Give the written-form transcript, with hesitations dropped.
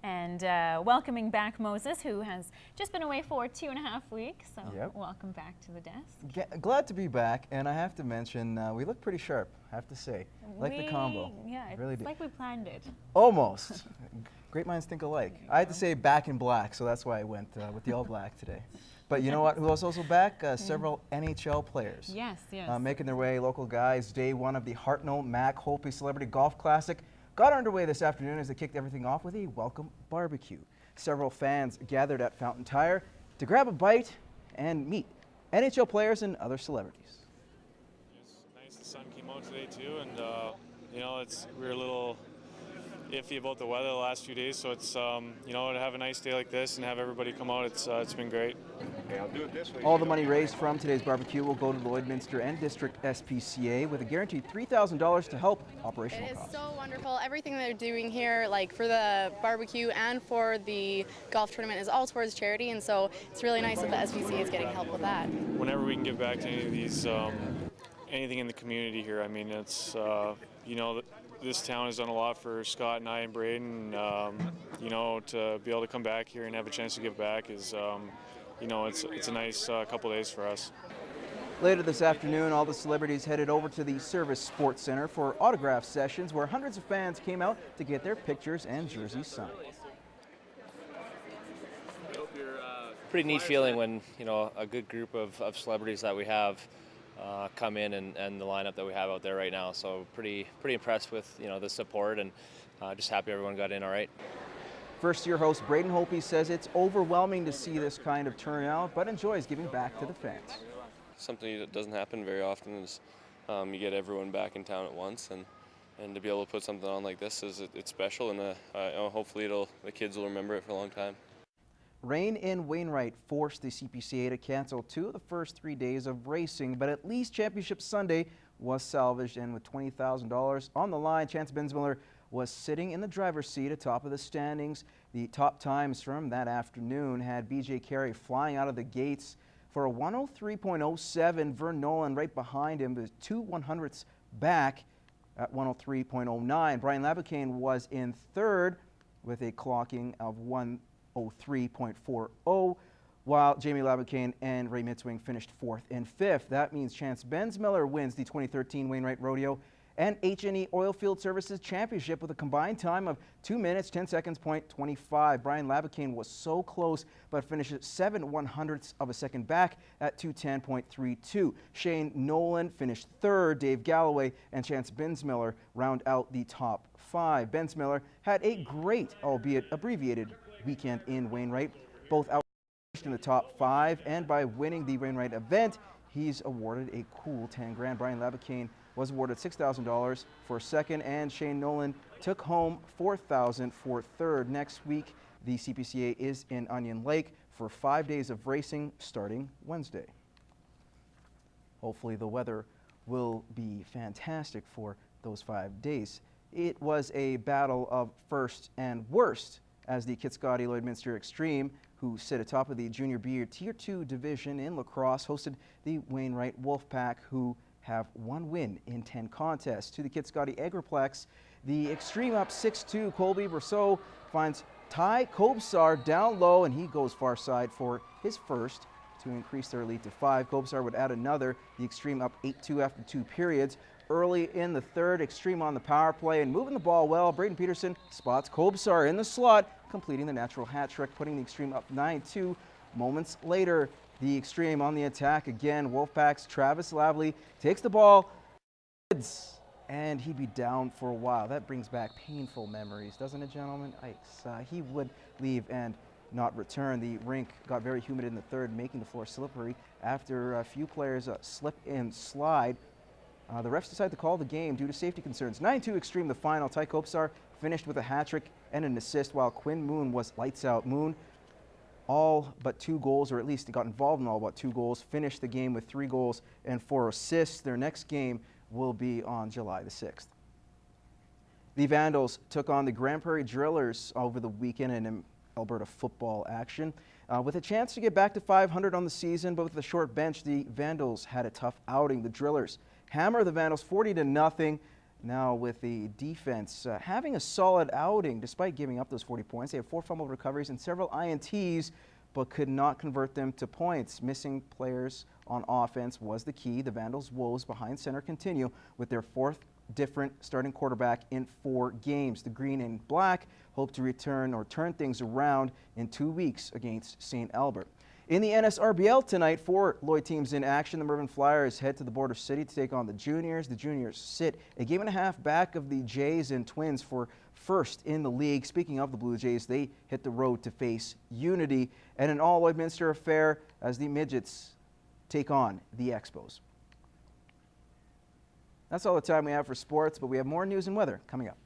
And welcoming back Moses, who has just been away for 2.5 weeks. So welcome back to the desk. Glad to be back, and I have to mention, we look pretty sharp, I have to say. Like the combo. Yeah, it's like we planned it. Almost. Great minds think alike. I had to say back in black, so that's why I went with the all black today. But you know what? Who was also back? Several NHL players. Yes. Making their way, local guys. Day one of the Hartnell Mac Holtby Celebrity Golf Classic got underway this afternoon as they kicked everything off with a welcome barbecue. Several fans gathered at Fountain Tire to grab a bite and meet NHL players and other celebrities. It's nice the sun came out today too, and you know, we're a little iffy about the weather the last few days, so it's you know, to have a nice day like this and have everybody come out, it's been great. Okay, I'll do it this way. All the money raised from today's barbecue will go to the Lloydminster and District SPCA with a guaranteed $3,000 to help operational costs. It is so wonderful. Everything they're doing here, like for the barbecue and for the golf tournament, is all towards charity, and so it's really nice that the SPCA is getting help with that. Whenever we can give back to any of these, anything in the community here, I mean, it's you know, this town has done a lot for Scott and I and Braden. You know, to be able to come back here and have a chance to give back is, you know, it's a nice couple days for us. Later this afternoon, all the celebrities headed over to the Service Sports Center for autograph sessions where hundreds of fans came out to get their pictures and jerseys signed. Pretty neat feeling when, you know, a good group of celebrities that we have come in and the lineup that we have out there right now. So pretty impressed with, you know, the support, and just happy everyone got in all right. First-year host Braden Holtby says it's overwhelming to see this kind of turnout, but enjoys giving back to the fans. Something that doesn't happen very often is you get everyone back in town at once, and to be able to put something on like this it's special, and you know, hopefully the kids will remember it for a long time. Rain in Wainwright forced the CPCA to cancel 2 of the first 3 days of racing, but at least Championship Sunday was salvaged, and with $20,000 on the line, Chance Bensmiller was sitting in the driver's seat atop of the standings. The top times from that afternoon had BJ Carey flying out of the gates for a 103.07. Vern Nolan right behind him was 2 100ths back at 103.09. Brian Laboucaine was in third with a clocking of 103.40, while Jamie Laboucaine and Ray Mitzwing finished 4th and 5th. That means Chance Bensmiller wins the 2013 Wainwright Rodeo and H&E Oilfield Services Championship with a combined time of 2 minutes, 10 seconds, .25. Brian Laboucaine was so close, but finished 7 100ths of a second back at 2:10.32. Shane Nolan finished third. Dave Galloway and Chance Bensmiller round out the top 5. Bensmiller had a great, albeit abbreviated, weekend in Wainwright, both out in the top 5, and by winning the Wainwright event, he's awarded a cool 10 grand. Brian Laboucaine was awarded $6,000 for second, and Shane Nolan took home $4,000 for third. Next week, the CPCA is in Onion Lake for 5 days of racing starting Wednesday. Hopefully the weather will be fantastic for those 5 days. It was a battle of first and worst as the Kitscoty Lloydminster Extreme, who sit atop of the Junior B or Tier 2 division in lacrosse, hosted the Wainwright Wolfpack, who have 1 win in 10 contests. To the Kitscoty Agriplex, the Extreme up 6-2. Colby Brousseau finds Ty Kobsar down low, and he goes far side for his first to increase their lead to 5. Kobsar would add another. The Extreme up 8-2 after 2 periods. Early in the third, Extreme on the power play and moving the ball well. Braden Peterson spots Kobsar in the slot, completing the natural hat trick, putting the Extreme up 9-2. Moments later, the Extreme on the attack again. Wolfpack's Travis Lavely takes the ball, and he'd be down for a while. That brings back painful memories, doesn't it, gentlemen? He would leave and not return. The rink got very humid in the third, making the floor slippery after a few players slip and slide. The refs decided to call the game due to safety concerns. 9-2 Extreme the final. Ty Kobsar finished with a hat trick and an assist, while Quinn Moon was lights out. Moon, all but 2 goals, or at least got involved in all but 2 goals, finished the game with 3 goals and 4 assists. Their next game will be on July the 6th. The Vandals took on the Grand Prairie Drillers over the weekend in Alberta football action. With a chance to get back to 500 on the season, but with a short bench, the Vandals had a tough outing. The Drillers hammer the Vandals 40-0. Now with the defense having a solid outing despite giving up those 40 points. They have 4 fumble recoveries and several INTs, but could not convert them to points. Missing players on offense was the key. The Vandals' woes behind center continue with their 4th different starting quarterback in 4 games. The Green and Black hope to return or turn things around in 2 weeks against St. Albert. In the NSRBL tonight, 4 Lloyd teams in action. The Mervyn Flyers head to the Border City to take on the Juniors. The Juniors sit a game and a half back of the Jays and Twins for first in the league. Speaking of the Blue Jays, they hit the road to face Unity, and an all Lloydminster affair as the Midgets take on the Expos. That's all the time we have for sports, but we have more news and weather coming up.